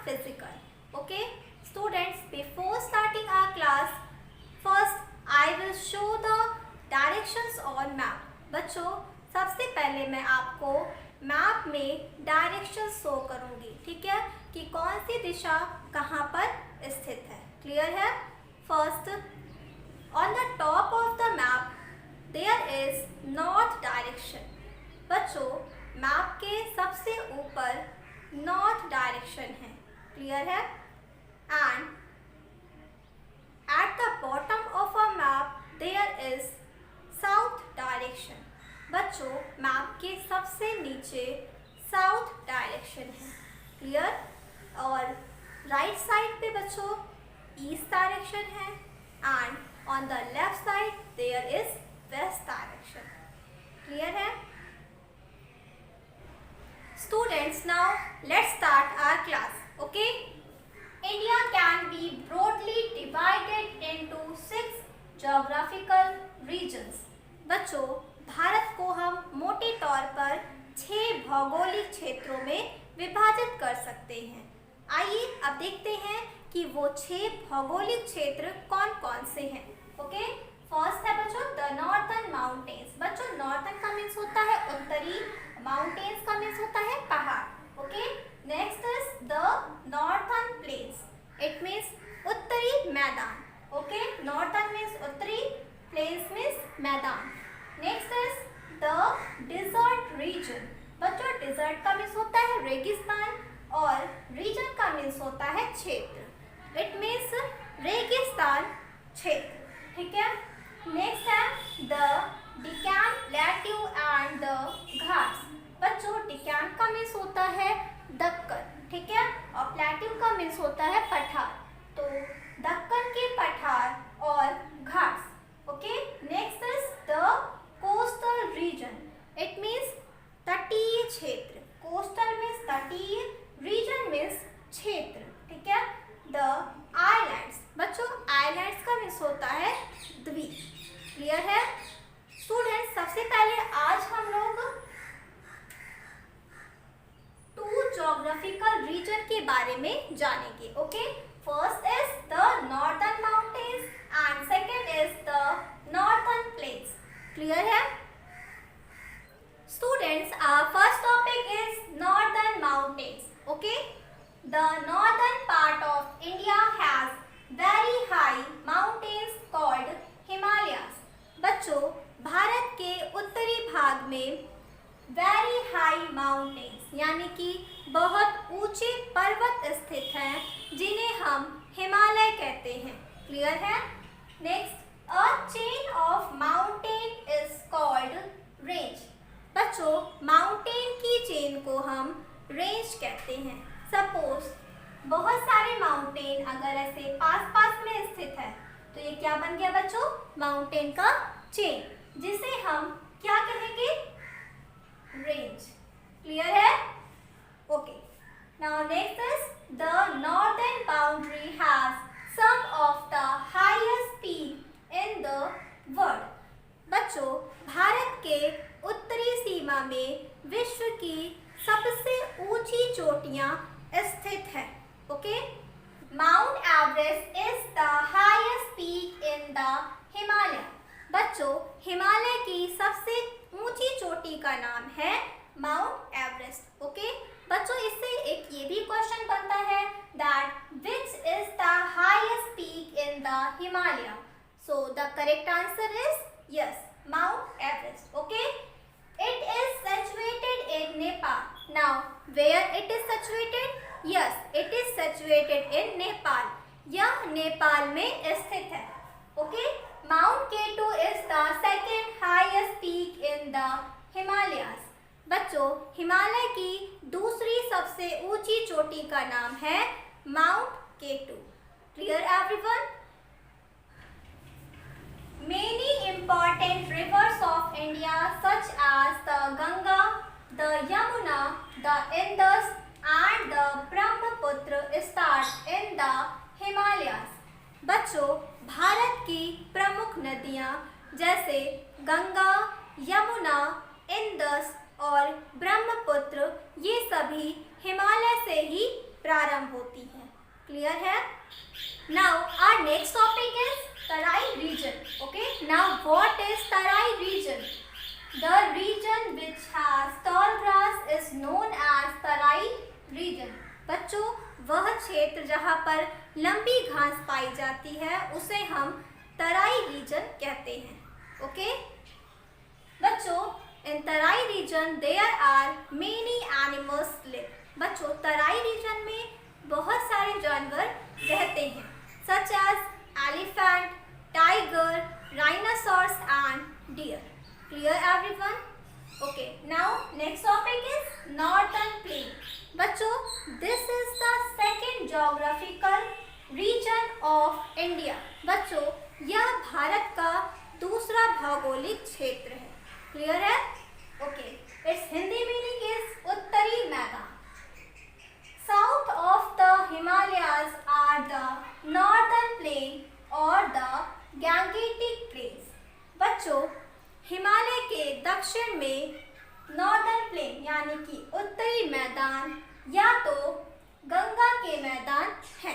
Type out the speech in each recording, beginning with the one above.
physical. Okay, students, before starting our class, first I will show the directions on map. बच्चों, सबसे पहले मैं आपको मैप में डायरेक्शन शो करूंगी, ठीक है, कि कौन सी दिशा कहाँ पर स्थित है. क्लियर है? First, on the top of the map there is north direction. बच्चों, मैप के सबसे ऊपर नॉर्थ डायरेक्शन है. क्लियर है? And at the bottom of a map there is south direction. बच्चों, मैप के सबसे नीचे साउथ डायरेक्शन है. क्लियर? और राइट साइड पे बच्चों ईस्ट डायरेक्शन है and on the left side there is west direction. Clear है? Students, now let's start our class. Okay? India can be broadly divided into 6 geographical regions. बच्चों, भारत को हम मोटे तौर पर 6 भौगोलिक क्षेत्रों में विभाजित कर सकते हैं. आइए अब देखते हैं कि वो 6 भौगोलिक क्षेत्र कौन कौन से हैं. ओके, फर्स्ट है बच्चों द नॉर्थर्न माउंटेन्स. बच्चों, नॉर्थर्न का मीन्स होता है उत्तरी, माउंटेन्स का मीन्स होता है पहाड़. Okay, next is the northern plains. It means उत्तरी मैदान. ओके, नॉर्थर्न मीन्स उत्तरी, प्लेन्स मीन्स मैदान. Next is the desert region. बच्चों, डिजर्ट का मीन्स होता है रेगिस्तान और रीजन का मीन्स होता है क्षेत्र. इट मीन्स रेगिस्तान क्षेत्र. ठीक है? नेक्स्ट है the Deccan plateau and the Ghats. बच्चों, डिकैन का मीन्स होता है दक्कन, ठीक है, और प्लेट्यू का मीन्स होता है पठार. तो दक्कन के पठार और Ghats. Okay, next is the coastal region. It means तटीय क्षेत्र. कोस्टल मीन्स तटीय, रीजन मीन्स क्षेत्र. ठीक है? The islands. बच्चों, आइलैंड्स का मीन्स होता है द्वीप. क्लियर है? स्टूडेंट्स, सबसे पहले आज हम लोग 2 ज्योग्राफिकल रीजन के बारे में जानेंगे. Okay, first is the northern mountains and second is the northern plains. Clear है? Students, our first topic is northern mountains. Okay, the northern part of India has very high mountains called Himalayas. बच्चों, भारत के उत्तरी भाग में very high mountains यानी कि बहुत ऊंचे पर्वत स्थित हैं जिन्हें हम हिमालय कहते हैं. क्लियर है? Next, a chain of mountain is called range. बच्चों, माउंटेन की चेन को हम रेंज कहते हैं. सपोज बहुत सारे माउंटेन अगर ऐसे पास पास में स्थित है तो ये क्या बन गया बच्चों? माउंटेन का चेन, जिसे हम क्या कहेंगे? रेंज. क्लियर है? Okay, now next is the northern boundary has some of the highest peak in the world. बच्चों, भारत के उत्तरी सीमा में विश्व की सबसे ऊंची चोटियां स्थित है. Okay, mount Everest is the highest peak in the Himalaya. बच्चों, हिमालय की सबसे ऊंची चोटी का नाम है माउंट एवरेस्ट. ओके, बच्चों, इससे एक ये भी क्वेश्चन बनता है that which is the highest peak in the Himalaya. So the correct answer is yes, mount Everest. Okay, it is situated in Nepal. Now, where it is situated? Yes, it is situated in Nepal. यह नेपाल में स्थित है. Okay, Mount K2 is the second highest peak in the Himalayas. बच्चों, हिमालय की दूसरी सबसे ऊंची चोटी का नाम है mount K2. Clear everyone? Many important rivers of India such as the Ganga, the Yamuna, the Indus and the Brahmaputra start in the Himalayas. बच्चों, भारत की प्रमुख नदियाँ जैसे गंगा, यमुना, इंदस और ब्रह्मपुत्र ये सभी हिमालय से ही प्रारंभ होती है। क्लियर है? Now our next topic is Terai region. Okay, now what is Terai region? The region which has tall grass is known as Terai region. बच्चों, वह क्षेत्र जहाँ पर लंबी घास पाई जाती है उसे हम तराई रीजन कहते हैं. ओके बच्चों, in Terai region there are many animals live. बच्चों, तराई रीजन में बहुत सारे जानवर रहते हैं, such as elephant, tiger, rhinoceros and deer. Clear everyone? Okay, now next topic is northern plain. बच्चों, this is the second geographical region of India. बच्चों, यह भारत का दूसरा भौगोलिक क्षेत्र है. Clear है? Okay, its Hindi meaning is उत्तरी मैदान. South of the Himalayas are the northern plain or the Gangetic plains. बच्चों, हिमालय के दक्षिण में नॉर्दर्न प्लेन यानी कि उत्तरी मैदान या तो गंगा के मैदान है.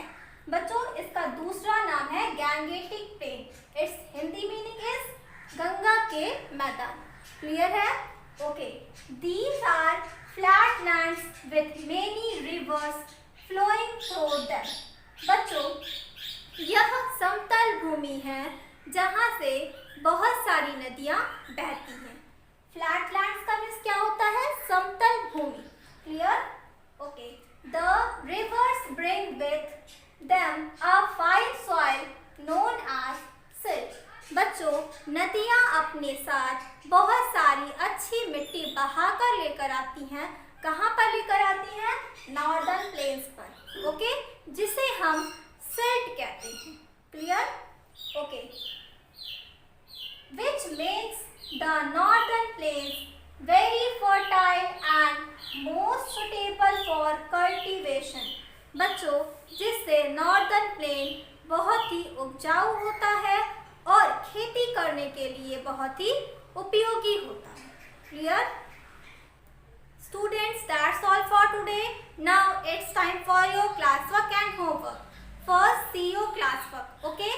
बच्चों, इसका दूसरा नाम है gangetic plain. Its Hindi meaning is Ganga के मैदान. क्लियर है? Okay, these are flat lands with many rivers flowing through them. बच्चों, यह समतल भूमि है जहाँ से बहुत सारी नदियाँ बहती हैं. फ्लैट लैंड्स का मीन्स क्या होता है? समतल भूमि. Clear? Okay, the rivers bring with them a fine soil known as silt. बच्चों, नदियाँ अपने साथ बहुत सारी अच्छी मिट्टी बहाकर लेकर आती हैं. कहाँ पर लेकर आती हैं? नॉर्दर्न प्लेन्स पर. ओके, जिसे हम सिल्ट कहते हैं. Clear? Okay, which makes the northern plains very fertile and most suitable for cultivation. बच्चों, जिससे नॉर्दर्न प्लेन बहुत ही उपजाऊ होता है और खेती करने के लिए बहुत ही उपयोगी होता है. Clear? Students, that's all for today. Now it's time for your classwork and homework. First, see your classwork. Okay?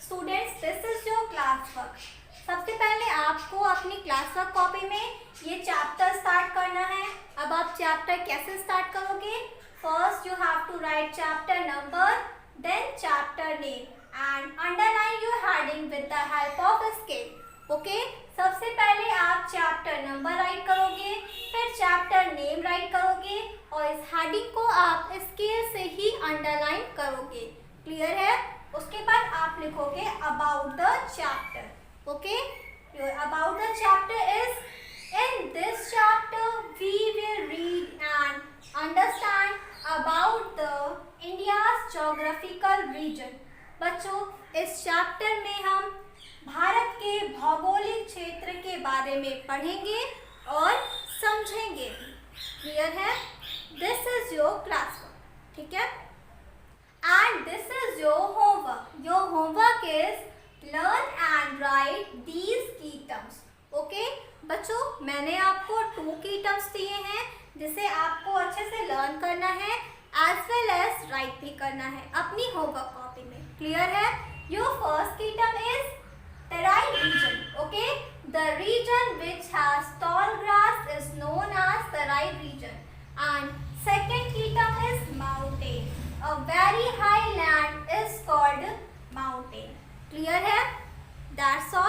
Students, this is your classwork. सबसे पहले आपको अपनी क्लासवर्क कॉपी में ये चैप्टर स्टार्ट करना है. अब आप चैप्टर कैसे स्टार्ट करोगे? First you have to write chapter number, then chapter name and underline your heading with the help of scale. Okay, सबसे पहले आप चैप्टर नंबर राइट करोगे, फिर चैप्टर नेम राइट करोगे और इस हेडिंग को आप स्केल से ही अंडरलाइन करोगे. क्लियर है? उसके बाद आप लिखोगे about the chapter. Okay, about the chapter is, in this chapter we will read and understand about the India's geographical region. बच्चों, इस चैप्टर में हम भारत के भौगोलिक क्षेत्र के बारे में पढ़ेंगे और समझेंगे. क्लियर है? This is your classwork. ठीक है? And this is your homework. Your homework is learn and write these key terms. Okay बच्चों, मैंने आपको 2 की टर्म्स दिए हैं जिसे आपको अच्छे से लर्न करना है एज वेल एज राइट भी करना है अपनी होमवर्क कॉपी में. क्लियर है? Your first key term is Terai region. Okay, the region which has tall grass is known as Terai region. And second key term is mountain. A very high land is called mountain. Clear है? That's all.